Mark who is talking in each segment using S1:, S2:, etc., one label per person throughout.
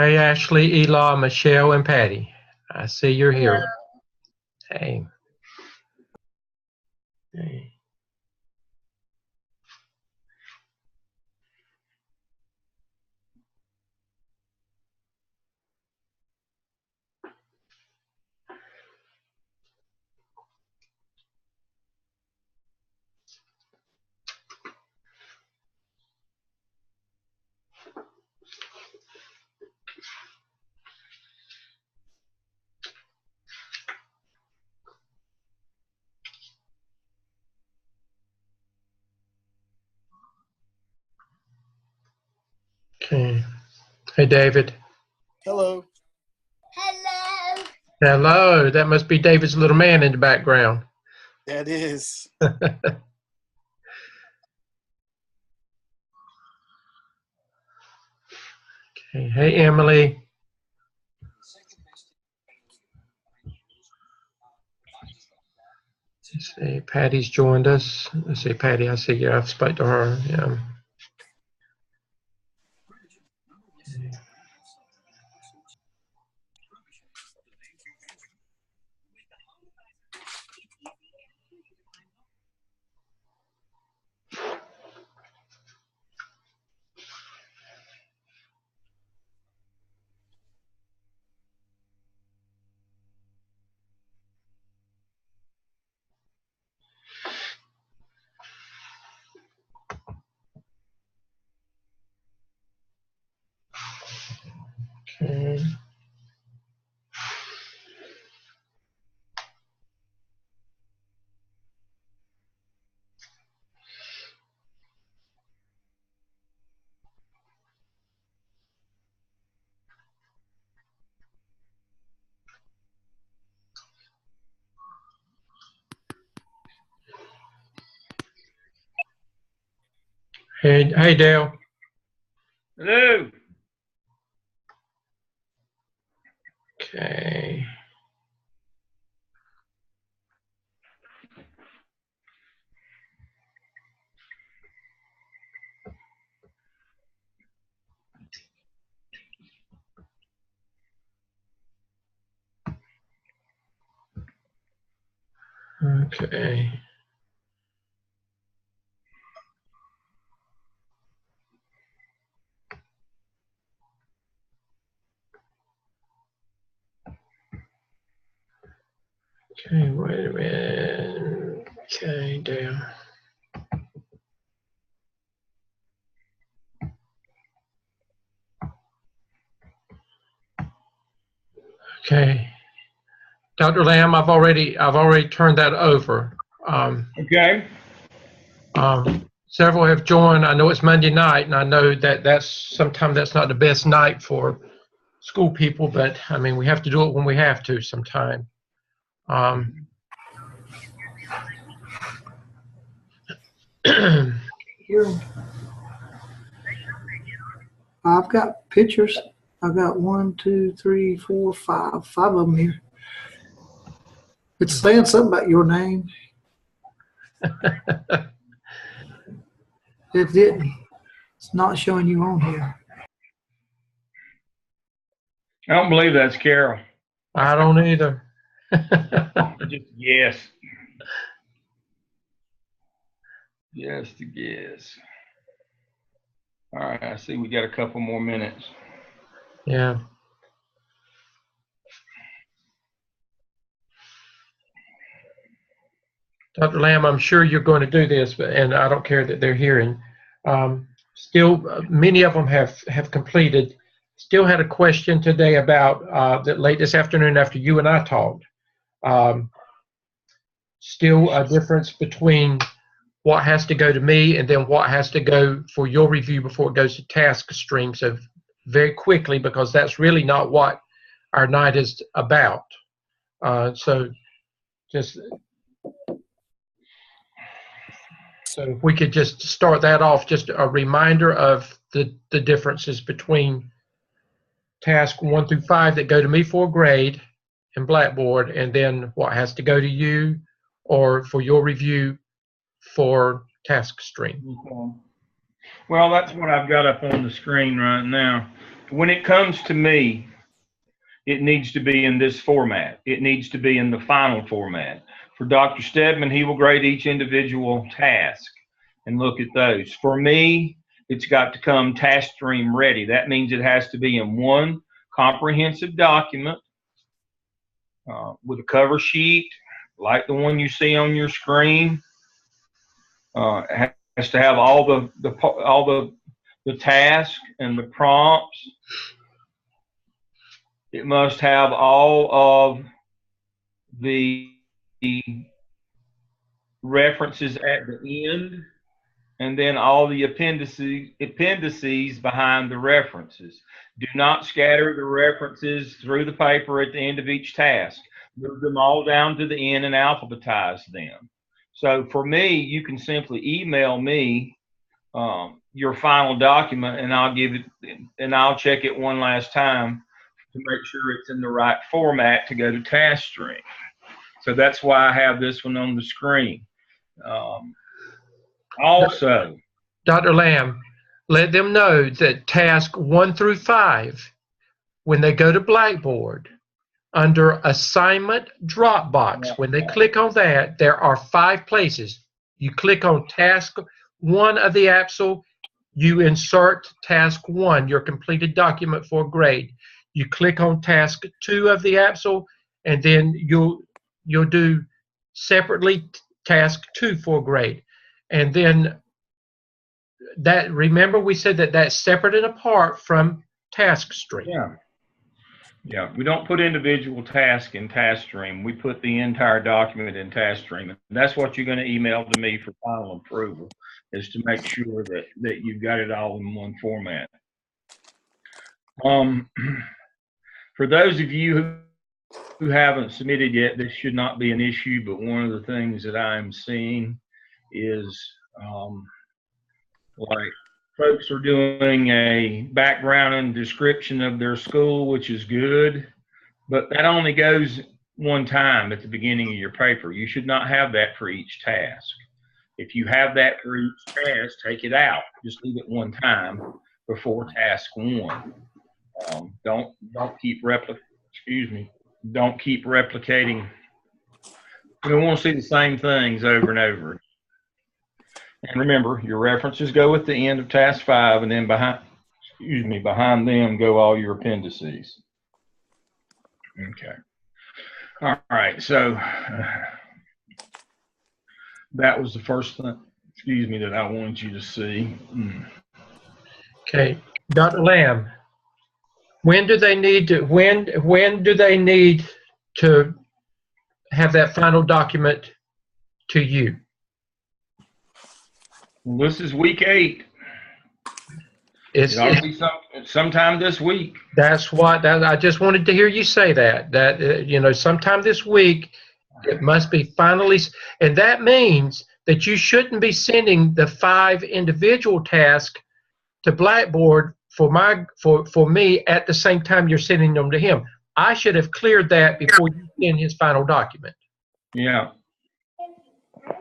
S1: Hey, Ashley, Eli, Michelle, and Patty. I see you're here.
S2: Hello.
S1: Hey. Hey. Okay. Hey, David.
S3: Hello.
S2: Hello.
S1: Hello. That must be David's little man in the background.
S3: That is.
S1: Okay. Hey, Emily. Let's see. Patty's joined us. Let's see, Patty. I see you. I've spoke to her. Yeah. Okay. Hey, Dale.
S4: Hello.
S1: Okay. Okay. Okay, wait a minute. Okay, Dale. Okay. Dr. Lamb, I've already turned that over.
S4: Okay.
S1: Several have joined. I know it's Monday night, and I know that sometimes that's not the best night for school people, but I mean, we have to do it when we have to sometime.
S5: Here, I've got pictures. I've got 1, 2, 3, 4, 5 of them here. It's saying something about your name. It didn't. It's not showing you on here.
S4: I don't believe that's Carol.
S1: I don't either.
S4: Just yes. Just a guess. All right, I see we got a couple more minutes.
S1: Yeah. Dr. Lamb, I'm sure you're going to do this, and I don't care that they're hearing. Still, many of them have completed. Still had a question today about that late this afternoon after you and I talked. Still a difference between what has to go to me and then what has to go for your review before it goes to task stream. So very quickly, because that's really not what our night is about. So if we could just start that off, just a reminder of the differences between task 1 through 5 that go to me for a grade in Blackboard, and then what has to go to you or for your review for task stream.
S4: Okay. Well, that's what I've got up on the screen right now. when it comes to me, it needs to be in this format. It needs to be in the final format. For Dr. Stedman, he will grade each individual task and look at those. For me, it's got to come task stream ready. That means it has to be in one comprehensive document with a cover sheet, like the one you see on your screen. It has to have all the tasks and the prompts. It must have all of the references at the end, and then all the appendices behind the references. Do not scatter the references through the paper at the end of each task. Move them all down to the end and alphabetize them. So for me, you can simply email me your final document, and I'll check it one last time to make sure it's in the right format to go to task stream. So that's why I have this one on the screen. Also,
S1: Dr. Lamb, let them know that task 1 through 5, when they go to Blackboard, under Assignment Dropbox, when they click on that, there are 5 places. You click on task 1 of the APSL, you insert task 1, your completed document for grade. You click on task 2 of the APSL, and then you'll do separately task 2 for grade. And then that, remember we said that that's separate and apart from task stream.
S4: Yeah, we don't put individual task in task stream. We put the entire document in task stream. And that's what you're going to email to me for final approval, is to make sure that you've got it all in one format. For those of you who haven't submitted yet, this should not be an issue, but one of the things that I'm seeing is like folks are doing a background and description of their school, which is good, but that only goes one time at the beginning of your paper. You should not have that for each task. If you have that for each task, take it out. Just leave it one time before task 1. Don't keep replicating. We don't want to see the same things over and over. And remember, your references go at the end of task 5, and then behind them go all your appendices. Okay. All right. So that was the first thing, that I wanted you to see.
S1: Okay, Dr. Lamb, when do they need to have that final document to you?
S4: Well, this is week 8.
S1: It's
S4: sometime this week.
S1: That's what I just wanted to hear you say that sometime this week it must be finally, and that means that you shouldn't be sending the 5 individual tasks to Blackboard for me at the same time you're sending them to him. I should have cleared that before you send his final document.
S4: Yeah,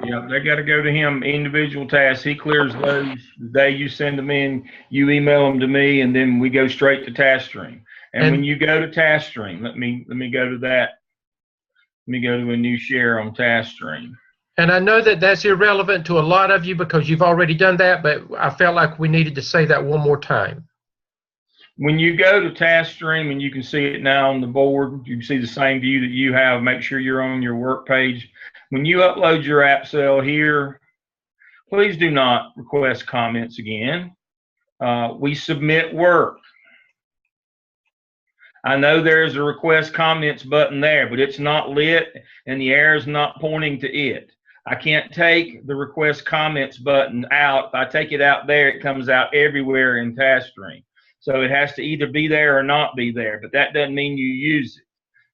S4: they got to go to him, individual tasks. He clears those the day you send them in. You email them to me, and then we go straight to task stream. And when you go to task stream, let me go to that. Let me go to a new share on task stream.
S1: And I know that that's irrelevant to a lot of you because you've already done that, but I felt like we needed to say that one more time.
S4: When you go to task stream, and you can see it now on the board, you can see the same view that you have. Make sure you're on your work page. When you upload your AppSell here, please do not request comments again. We submit work. I know there's a request comments button there, but it's not lit and the arrow is not pointing to it. I can't take the request comments button out. If I take it out there, it comes out everywhere in TaskStream. So it has to either be there or not be there, but that doesn't mean you use it.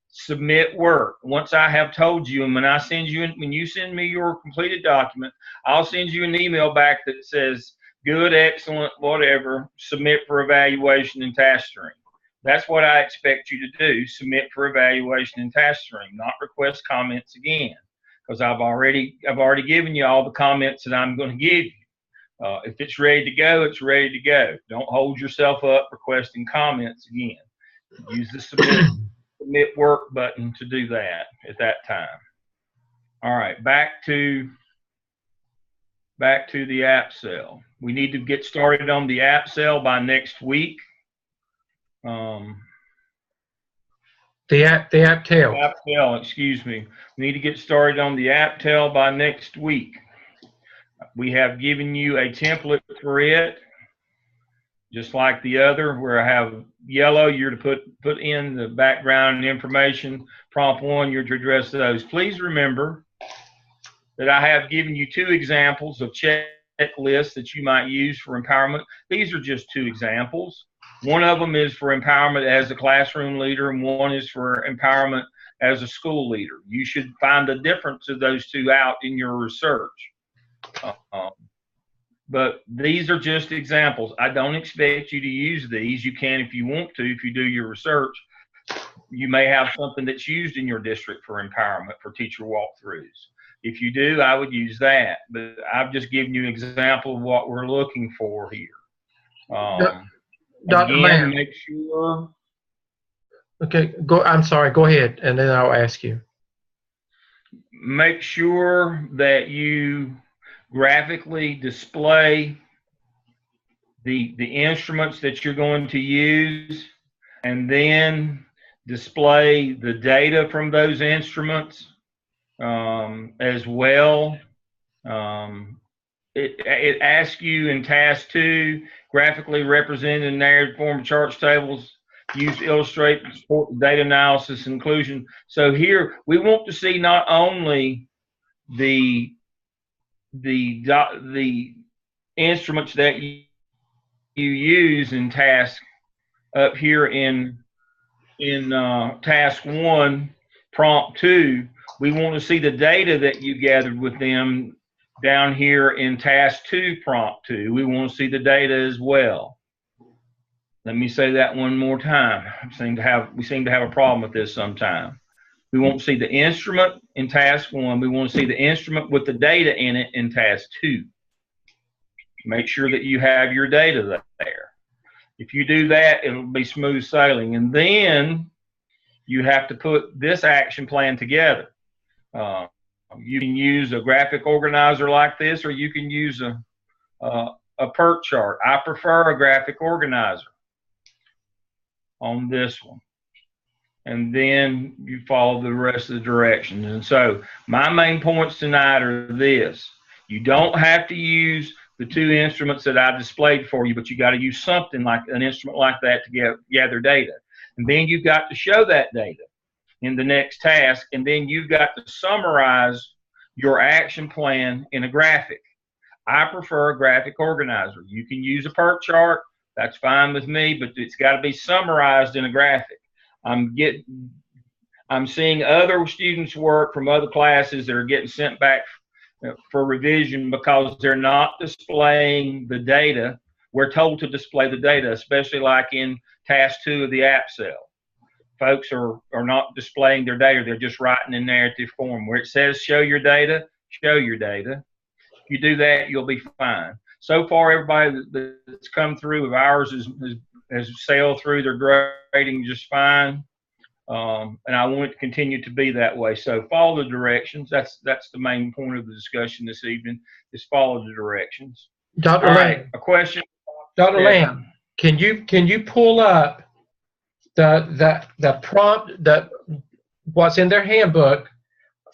S4: Submit work. Once I have told you, and when you send me your completed document, I'll send you an email back that says, good, excellent, whatever, submit for evaluation in TaskStream. That's what I expect you to do, submit for evaluation in TaskStream, not request comments again, because I've already given you all the comments that I'm going to give you. If it's ready to go, it's ready to go. Don't hold yourself up requesting comments again. Use the submit work button to do that at that time. All right, back to the app cell. We need to get started on the app cell by next week.
S1: The app tail.
S4: App tail, excuse me. We need to get started on the app tail by next week. We have given you a template for it, just like the other, where I have yellow, you're to put in the background information. Prompt 1, you're to address those. Please remember that I have given you 2 examples of checklists that you might use for empowerment. These are just 2 examples. One of them is for empowerment as a classroom leader, and one is for empowerment as a school leader. You should find the difference of those 2 out in your research. But these are just examples. I don't expect you to use these. You can if you want to, if you do your research. You may have something that's used in your district for empowerment for teacher walkthroughs. If you do, I would use that. But I've just given you an example of what we're looking for here.
S1: Dr.
S4: Again,
S1: Lamb.
S4: make sure.
S1: Okay, I'm sorry. Go ahead, and then I'll ask you.
S4: Make sure that you graphically display the instruments that you're going to use, and then display the data from those instruments as well. It asks you in task 2, graphically represented in narrative form of charts, tables, use to illustrate and support the data analysis inclusion. So here we want to see not only the instruments that you use in task up here in task 1, prompt 2. We want to see the data that you gathered with them down here in task 2, prompt 2. We want to see the data as well. Let me say that one more time. We seem to have a problem with this sometime. We want to see the instrument in task 1. We want to see the instrument with the data in it in task 2. Make sure that you have your data there. If you do that, it'll be smooth sailing. And then you have to put this action plan together. You can use a graphic organizer like this, or you can use a PERT chart. I prefer a graphic organizer on this one. And then you follow the rest of the directions. And so my main points tonight are this. You don't have to use the 2 instruments that I displayed for you, but you got to use something like an instrument like that to gather data. And then you've got to show that data in the next task, and then you've got to summarize your action plan in a graphic. I prefer a graphic organizer. You can use a PERT chart. That's fine with me, but it's got to be summarized in a graphic. I'm seeing other students' work from other classes that are getting sent back for revision because they're not displaying the data. We're told to display the data, especially like in task 2 of the app cell. Folks are not displaying their data. They're just writing in narrative form. Where it says show your data, show your data. If you do that, you'll be fine. So far, everybody that's come through of ours has sailed through their grading just fine. And I want it to continue to be that way. So follow the directions. That's the main point of the discussion this evening, is follow the directions.
S1: Dr.
S4: All
S1: Lamb.
S4: right, a question?
S1: Dr. Lamb, can you pull up the prompt, what's in their handbook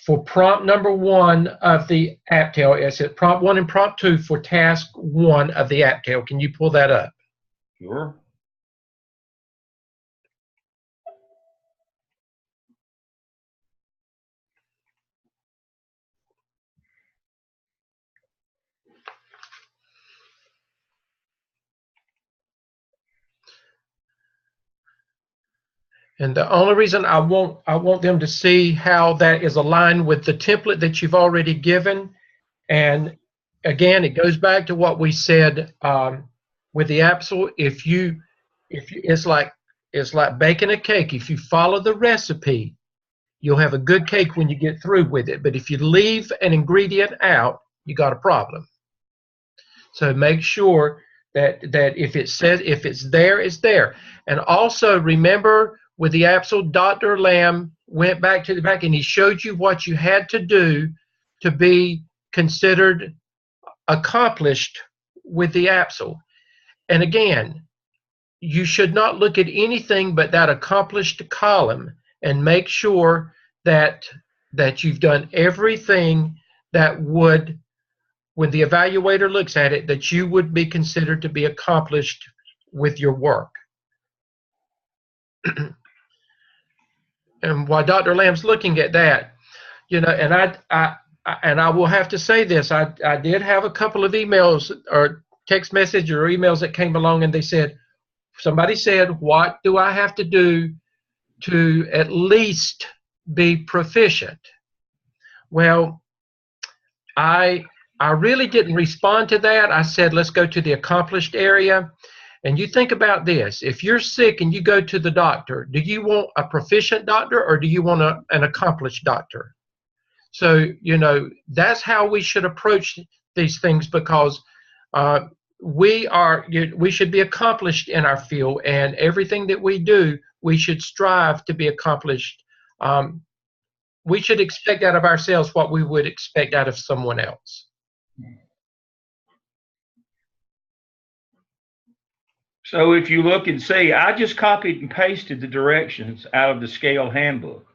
S1: for prompt number 1 of the app tail? It's at prompt 1 and prompt 2 for task 1 of the app tail. Can you pull that up?
S4: Sure.
S1: And the only reason I want them to see how that is aligned with the template that you've already given. And again, it goes back to what we said with the Absol. It's like baking a cake. If you follow the recipe, you'll have a good cake when you get through with it. But if you leave an ingredient out, you got a problem. So make sure that if it says, if it's there, it's there. And also remember, with the Absol, Dr. Lamb went back to the back and he showed you what you had to do to be considered accomplished with the Absol. And again, you should not look at anything but that accomplished column and make sure that you've done everything that would, when the evaluator looks at it, that you would be considered to be accomplished with your work. And while Dr. Lamb's looking at that, you know, and I will have to say this, I did have a couple of emails or text message or emails that came along, and they said, somebody said, what do I have to do to at least be proficient? Well, I really didn't respond to that. I said, let's go to the accomplished area. And you think about this. If you're sick and you go to the doctor, do you want a proficient doctor or do you want an accomplished doctor? So, you know, that's how we should approach these things, because we should be accomplished in our field, and everything that we do, we should strive to be accomplished. We should expect out of ourselves what we would expect out of someone else.
S4: So if you look and see, I just copied and pasted the directions out of the scale handbook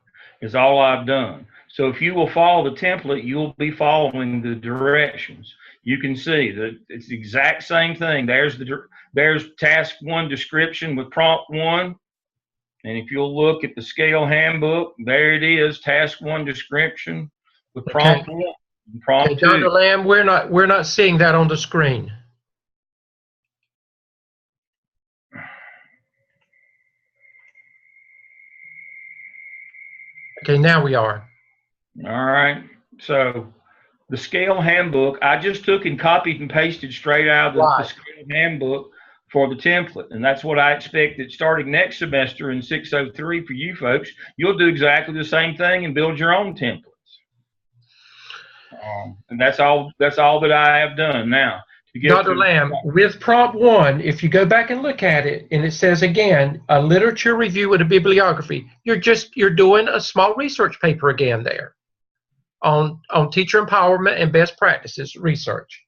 S4: is all I've done. So if you will follow the template, you'll be following the directions. You can see that it's the exact same thing. There's task 1 description with prompt 1. And if you'll look at the scale handbook, there it is, task 1 description with prompt 1 and prompt 2.
S1: Dr. Lamb, we're not seeing that on the screen. Okay, now we are.
S4: All right. So the scale handbook, I just took and copied and pasted straight out of the scale handbook for the template. And that's what I expect that starting next semester in 603 for you folks, you'll do exactly the same thing and build your own templates. And that's all that I have done now.
S1: Dr. Lamb, with prompt 1, if you go back and look at it, and it says again, a literature review with a bibliography, you're doing a small research paper again there on teacher empowerment and best practices research.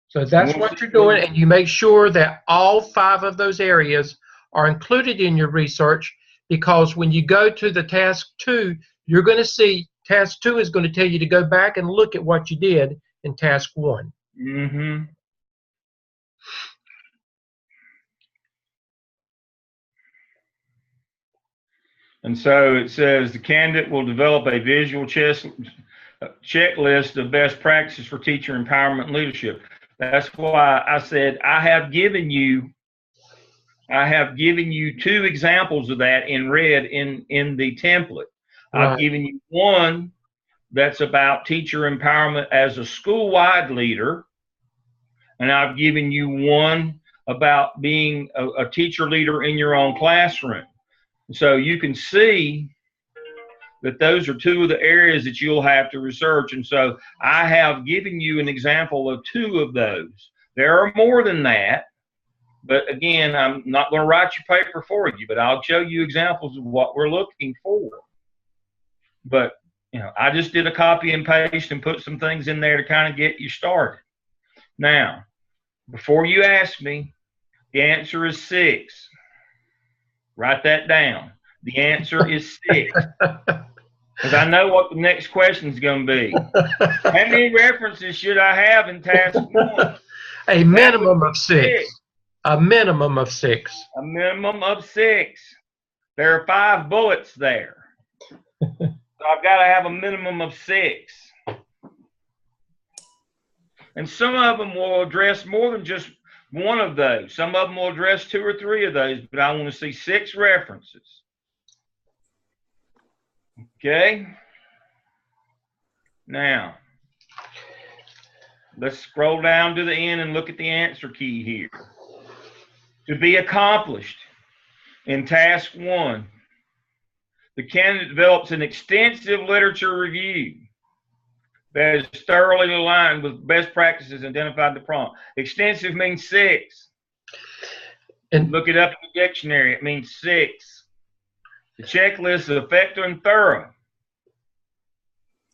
S1: So that's what you're doing, and you make sure that all 5 of those areas are included in your research, because when you go to the task 2, you're going to see task 2 is going to tell you to go back and look at what you did in task 1.
S4: Mm-hmm. And so it says the candidate will develop a visual checklist of best practices for teacher empowerment and leadership. That's why I said I have given you 2 examples of that in red in the template. Right. I've given you one that's about teacher empowerment as a school-wide leader, and I've given you one about being a teacher leader in your own classroom. So you can see that those are 2 of the areas that you'll have to research. And so I have given you an example of 2 of those. There are more than that, but again, I'm not going to write your paper for you, but I'll show you examples of what we're looking for. But, you know, I just did a copy and paste and put some things in there to kind of get you started. Now, before you ask me, the answer is 6. Write that down. The answer is 6. Because I know what the next question is going to be. How many references should I have in task 1?
S1: A minimum of 6. A minimum of 6.
S4: A minimum of 6. There are 5 bullets there. So I've got to have a minimum of 6. And some of them will address more than just one of those. Some of them will address 2 or 3 of those, but I want to see 6 references. Okay. Now, let's scroll down to the end and look at the answer key here. To be accomplished in task 1, the candidate develops an extensive literature review. that is thoroughly aligned with best practices identified in the prompt. Extensive means 6.
S1: And
S4: look it up in the dictionary. It means 6. The checklist is effective and thorough.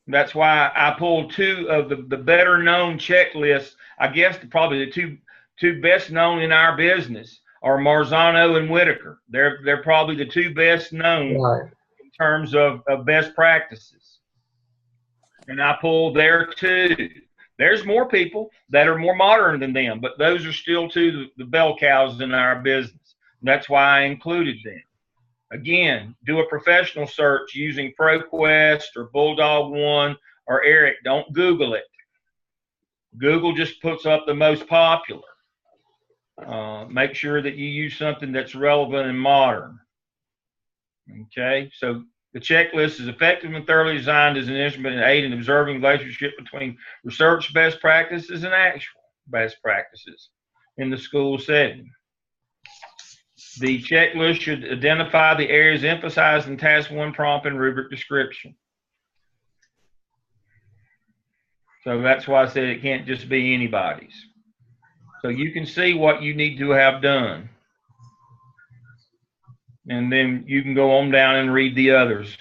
S4: That's why I pulled 2 of the better known checklists. I guess probably the two best known in our business are Marzano and Whitaker. They're probably the 2 best known
S1: right.
S4: in terms of best practices. And I pulled their 2. There's more people that are more modern than them, but those are still 2 the bell cows in our business. And that's why I included them. Again, do a professional search using ProQuest or Bulldog One or Eric. Don't Google it. Google just puts up the most popular. Make sure that you use something that's relevant and modern. Okay, so the checklist is effective and thoroughly designed as an instrument in aid in observing the relationship between research best practices and actual best practices in the school setting. The checklist should identify the areas emphasized in Task 1 prompt and rubric description. So that's why I said it can't just be anybody's. So you can see what you need to have done. And then you can go on down and read the others.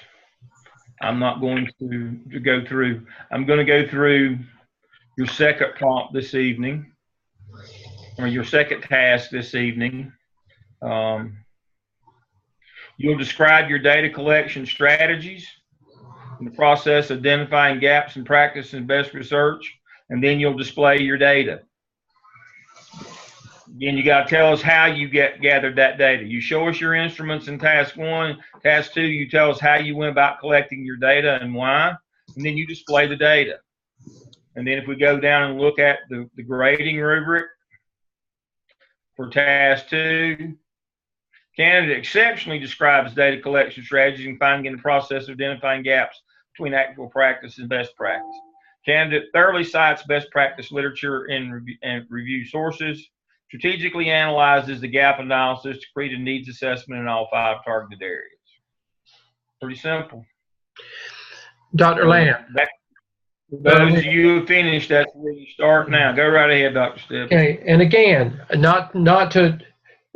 S4: I'm not going to go through. I'm going to go through your second prompt this evening, or your second task this evening. You'll describe your data collection strategies in the process of identifying gaps in practice and best research, and then you'll display your data. Again, you got to tell us how you gathered that data. You show us your instruments in Task 1. Task 2, you tell us how you went about collecting your data and why, and then you display the data. And then if we go down and look at the grading rubric for Task 2, candidate exceptionally describes data collection strategies and finding in the process of identifying gaps between actual practice and best practice. Candidate thoroughly cites best practice literature and review sources. Strategically analyzes the gap analysis to create a needs assessment in all 5 targeted areas. Pretty simple.
S1: Dr. Lamb.
S4: Those of you who finished, that's where you start now. Go right ahead, Dr. Stedman.
S1: Okay, and again, not to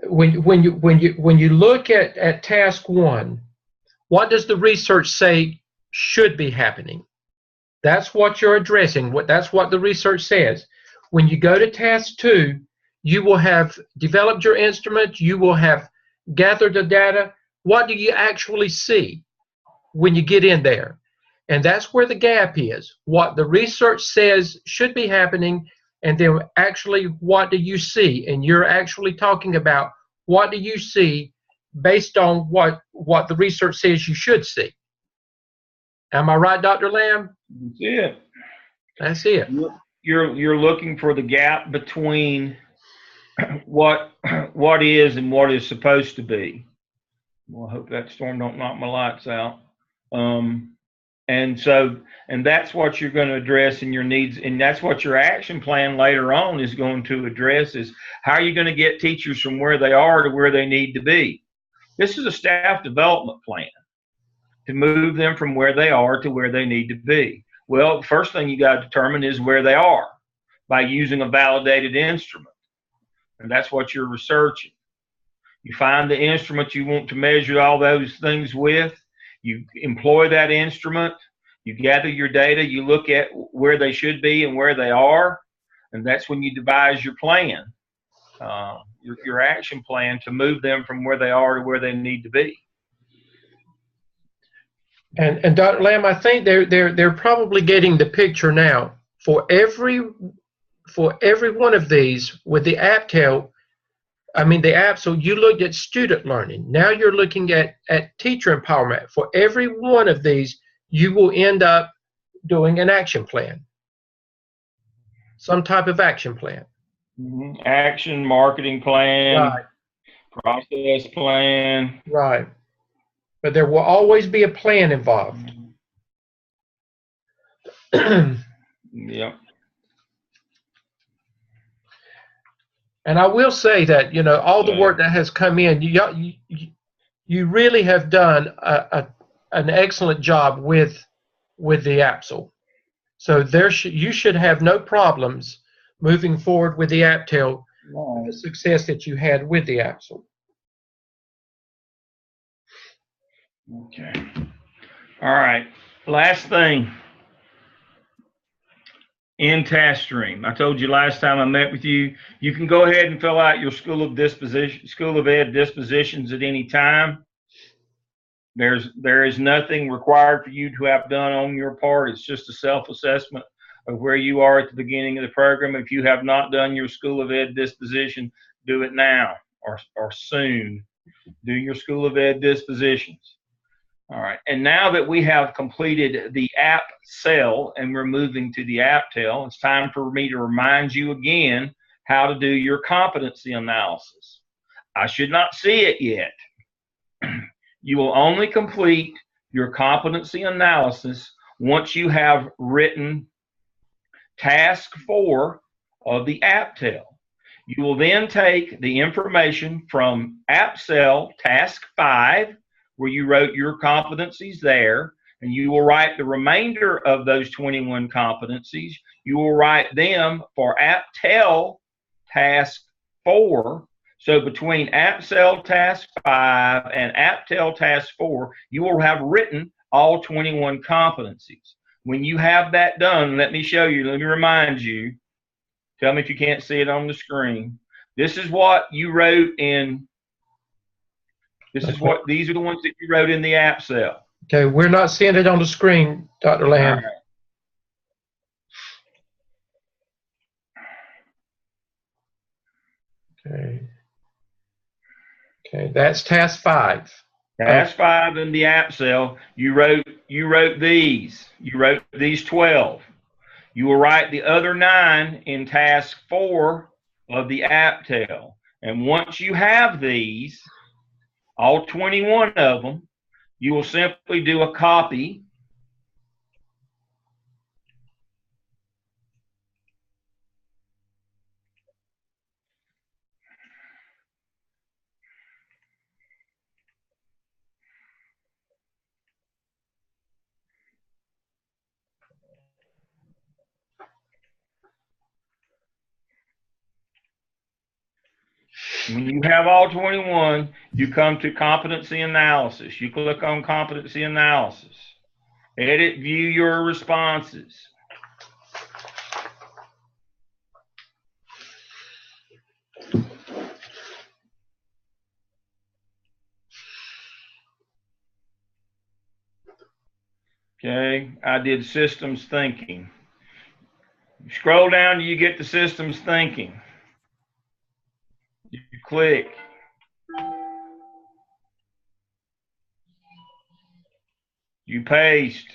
S1: when you look at Task 1, what does the research say should be happening? That's what you're addressing. That's what the research says. When you go to Task 2, you will have developed your instrument. You will have gathered the data. What do you actually see when you get in there? And that's where the gap is. What the research says should be happening, and then actually what do you see? And you're actually talking about what do you see based on what the research says you should see. Am I right, Dr. Lamb?
S4: That's it.
S1: That's it.
S4: You're looking for the gap between what is and what is supposed to be. Well, I hope that storm don't knock my lights out. And that's what you're going to address in your needs, and that's what your action plan later on is going to address, is how are you going to get teachers from where they are to where they need to be. This is a staff development plan to move them from where they are to where they need to be. Well, the first thing you got to determine is where they are by using a validated instrument. And that's what you're researching. You find the instrument you want to measure all those things with. You employ that instrument. You gather your data. You look at where they should be and where they are. And that's when you devise your plan, your action plan to move them from where they are to where they need to be.
S1: And Dr. Lamb, I think they're probably getting the picture now. For every one of these with the APTEL, so you looked at student learning. Now you're looking at teacher empowerment. For every one of these, you will end up doing an action plan, some type of action plan.
S4: Mm-hmm. Action, marketing plan, right. Process plan.
S1: Right. But there will always be a plan involved.
S4: Yep.
S1: And I will say that, all the work that has come in, you really have done an excellent job with the APSL. So you should have no problems moving forward with the AppTel, the success that you had with the Axle.
S4: Okay. All right. Last thing. In task stream. I told you last time I met with you, you can go ahead and fill out your School of Ed dispositions at any time. There is nothing required for you to have done on your part. It's just a self-assessment of where you are at the beginning of the program. If you have not done your School of Ed disposition, do it now or soon. Do your School of Ed dispositions. All right, and now that we have completed the app cell and we're moving to the AppTel, it's time for me to remind you again how to do your competency analysis. I should not see it yet. You will only complete your competency analysis once you have written task 4 of the AppTel. You will then take the information from app cell task 5, where you wrote your competencies there, and you will write the remainder of those 21 competencies. You will write them for AppTel task 4. So between AppCell task 5 and AppTel task 4, you will have written all 21 competencies. When you have that done, let me show you, let me remind you. Tell me if you can't see it on the screen. This is what you wrote in these are the ones that you wrote in the app cell.
S1: Okay, we're not seeing it on the screen, Dr. Lamb. Right. Okay, that's task 5.
S4: Task 5 in the app cell, you wrote these. You wrote these 12. You will write the other 9 in task 4 of the AppTel. And once you have these, all 21 of them, you will simply do a copy . When you have all 21, you come to competency analysis. You click on competency analysis. Edit, view your responses. Okay, I did systems thinking. You scroll down, you get to systems thinking. You click. You paste.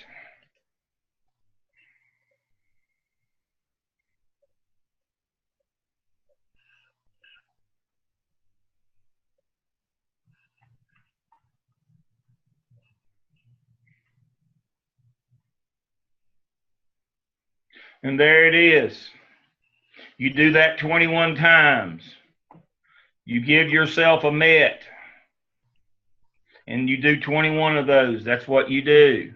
S4: And there it is. You do that 21 times. You give yourself a met. And you do 21 of those. That's what you do.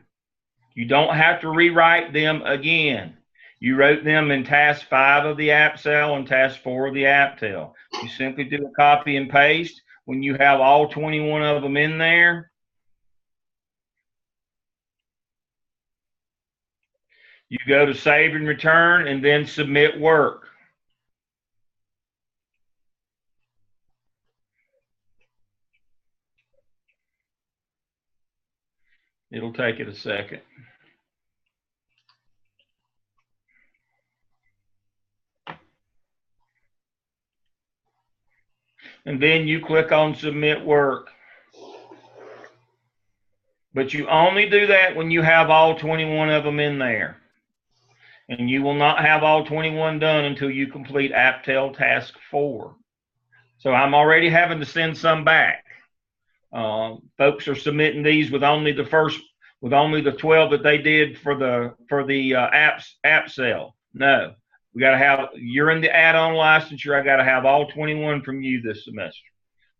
S4: You don't have to rewrite them again. You wrote them in task 5 of the app cell and task 4 of the AppTel. You simply do a copy and paste. When you have all 21 of them in there, you go to save and return and then submit work. It'll take it a second. And then you click on submit work. But you only do that when you have all 21 of them in there. And you will not have all 21 done until you complete AppTel task 4. So I'm already having to send some back. Folks are submitting these with only the 12 that they did for the app cell. No, we got to have, you're in the add-on licensure. I got to have all 21 from you this semester.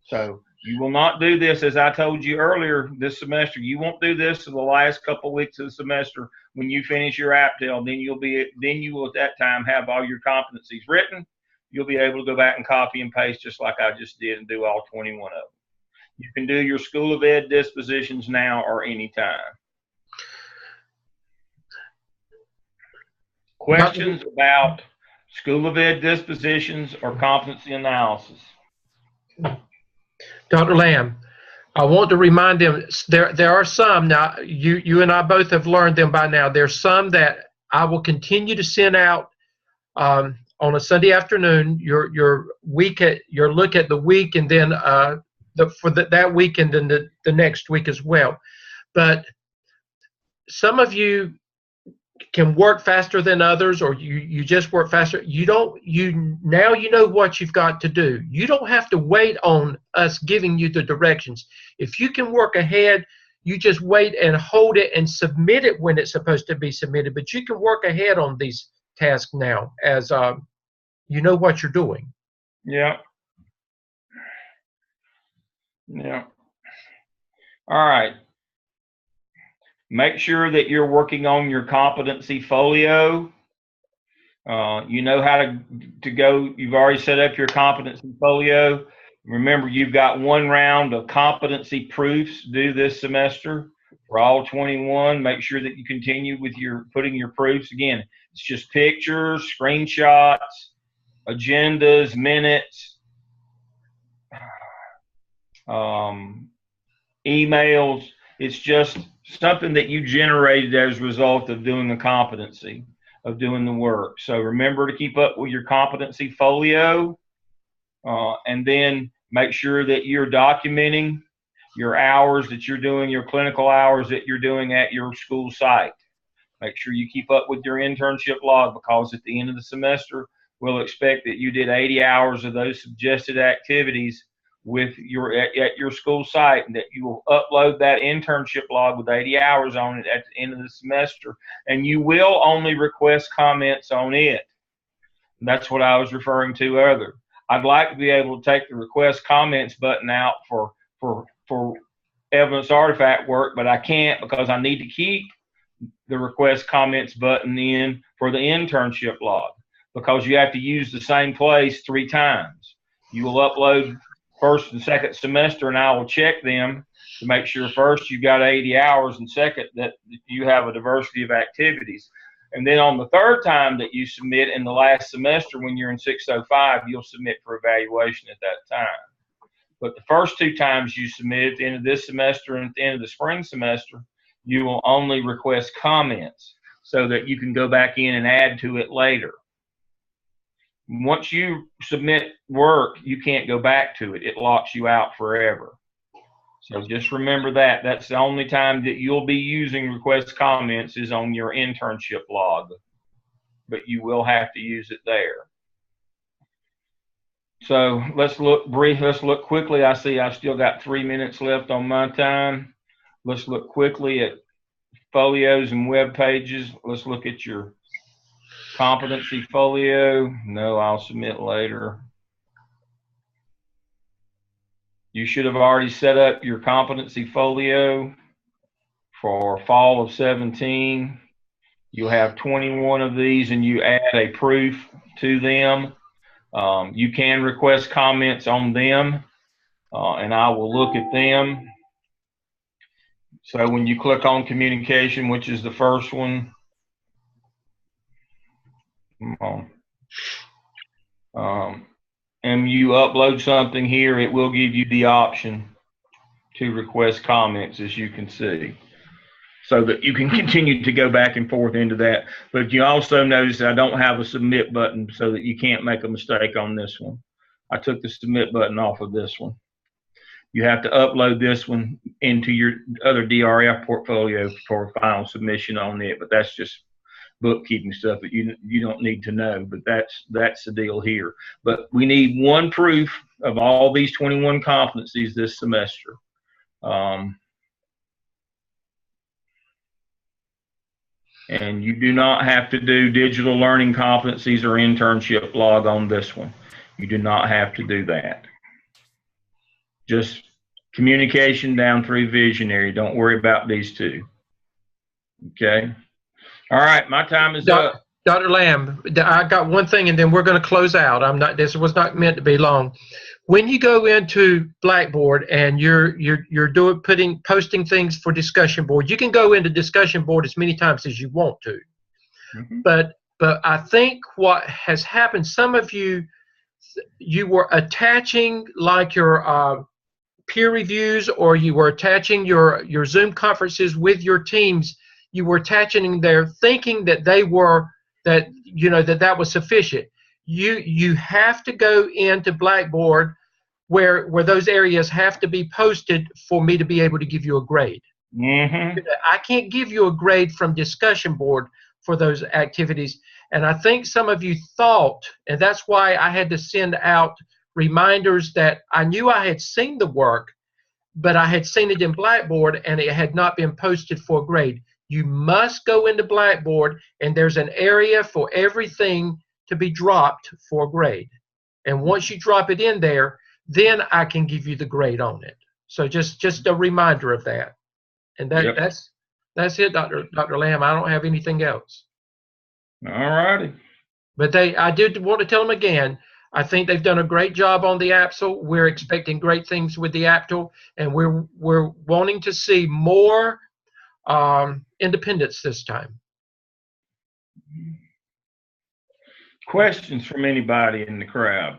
S4: So You will not do this, as I told you earlier this semester. You won't do this in the last couple of weeks of the semester. When you finish your APTEL, then you will at that time have all your competencies written. You'll be able to go back and copy and paste just like I just did and do all 21 of them. You can do your School of Ed dispositions now or anytime. Questions about School of Ed dispositions or competency analysis?
S1: Dr. Lamb, I want to remind them, there are some, now you and I both have learned them by now. There's some that I will continue to send out on a Sunday afternoon, your look at the week, and then that week and then the next week as well. But some of you can work faster than others, or you just work faster. Now you know what you've got to do. You don't have to wait on us giving you the directions. If you can work ahead, you just wait and hold it and submit it when it's supposed to be submitted. But you can work ahead on these tasks now, as you know what you're doing.
S4: Yeah. Yeah. All right. Make sure that you're working on your competency folio. You know how to go. You've already set up your competency folio. Remember, you've got one round of competency proofs due this semester for all 21. Make sure that you continue with putting your proofs. Again, it's just pictures, screenshots, agendas, minutes, emails. It's just something that you generated as a result of doing the competency, of doing the work. So remember to keep up with your competency folio, and then make sure that you're documenting your hours that you're doing, your clinical hours that you're doing at your school site. Make sure you keep up with your internship log, because at the end of the semester, we'll expect that you did 80 hours of those suggested activities at your school site, and that you will upload that internship log with 80 hours on it at the end of the semester, and you will only request comments on it. And that's what I was referring to earlier. I'd like to be able to take the request comments button out for evidence artifact work, but I can't, because I need to keep the request comments button in for the internship log, because you have to use the same place 3 times. You will upload first and second semester, and I will check them to make sure, first, you got 80 hours, and second, that you have a diversity of activities. And then on the third time that you submit in the last semester, when you're in 605, you'll submit for evaluation at that time. But the first 2 times you submit, at the end of this semester and at the end of the spring semester, you will only request comments so that you can go back in and add to it later. Once you submit work, you can't go back to it. It locks you out forever. So just remember that. That's the only time that you'll be using request comments is on your internship log, but you will have to use it there. So let's look quickly. I see I've still got 3 minutes left on my time. Let's look quickly at folios and web pages. Let's look at your competency folio. No, I'll submit later. You should have already set up your competency folio for fall of 17. You'll have 21 of these, and you add a proof to them. You can request comments on them, and I will look at them. So when you click on communication, which is the first one, and you upload something here, it will give you the option to request comments, as you can see, so that you can continue to go back and forth into that. But you also notice I don't have a submit button, so that you can't make a mistake on this one. I took the submit button off of this one. You have to upload this one into your other DRF portfolio for final submission on it, but that's just bookkeeping stuff that you don't need to know, but that's the deal here. But we need one proof of all these 21 competencies this semester. And you do not have to do digital learning competencies or internship log on this one. You do not have to do that. Just Communication down through visionary. Don't worry about these two. Okay. All right, my time is up.
S1: Dr. Lamb, I got one thing, and then we're going to close out. This was not meant to be long. When you go into Blackboard and you're posting things for discussion board, you can go into discussion board as many times as you want to.
S4: Mhm.
S1: But I think what has happened, some of you were attaching like your peer reviews, or you were attaching your Zoom conferences with your teams. You were attaching there thinking that they were, that that was sufficient. You have to go into Blackboard where those areas have to be posted for me to be able to give you a grade.
S4: Mm-hmm.
S1: I can't give you a grade from discussion board for those activities. And I think some of you thought, and that's why I had to send out reminders that I knew I had seen the work, but I had seen it in Blackboard and it had not been posted for a grade. You must go into Blackboard, and there's an area for everything to be dropped for a grade. And once you drop it in there, then I can give you the grade on it. So just a reminder of that. And
S4: Yep.
S1: that's it, Dr. Lamb. I don't have anything else.
S4: All righty.
S1: But I did want to tell them again, I think they've done a great job on the APSL. We're expecting great things with the APTL, and we're wanting to see more independence this time.
S4: Questions from anybody in the crowd?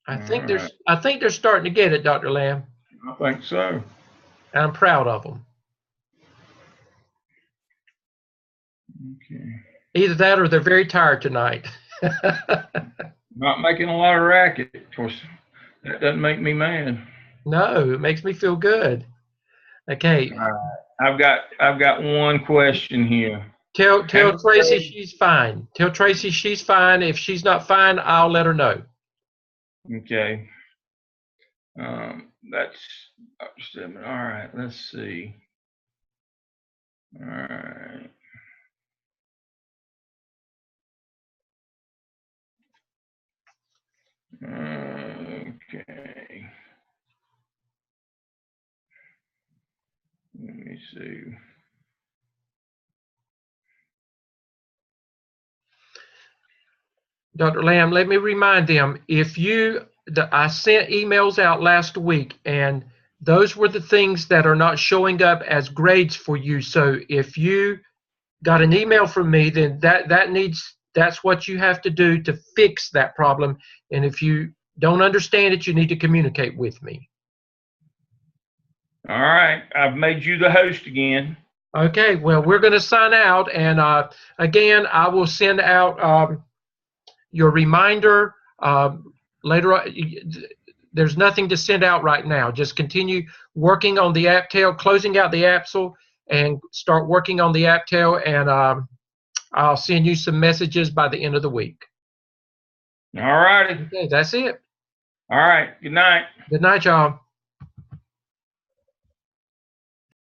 S1: I think they're starting to get it, Dr. Lamb.
S4: I think so.
S1: And I'm proud of them.
S4: Okay.
S1: Either that or they're very tired tonight.
S4: Not making a lot of racket. Of course, that doesn't make me mad.
S1: No, it makes me feel good. Okay.
S4: I've got one question here.
S1: Tell Tracy she's fine. Tell Tracy she's fine. If she's not fine, I'll let her know.
S4: Okay. That's Dr. Stedman. All right, let's see. All right. Okay. Let me see.
S1: Dr. Lamb, let me remind them, I sent emails out last week, and those were the things that are not showing up as grades for you. So if you got an email from me, then that's what you have to do to fix that problem. And if you don't understand it, you need to communicate with me.
S4: All right, I've made you the host again.
S1: Okay, well, we're going to sign out, and again, I will send out your reminder later on. There's nothing to send out right now. Just continue working on the AppTail, closing out the APSL, and start working on the AppTail, and I'll send you some messages by the end of the week.
S4: All righty.
S1: Okay, that's it.
S4: All right, good night.
S1: Good night, y'all.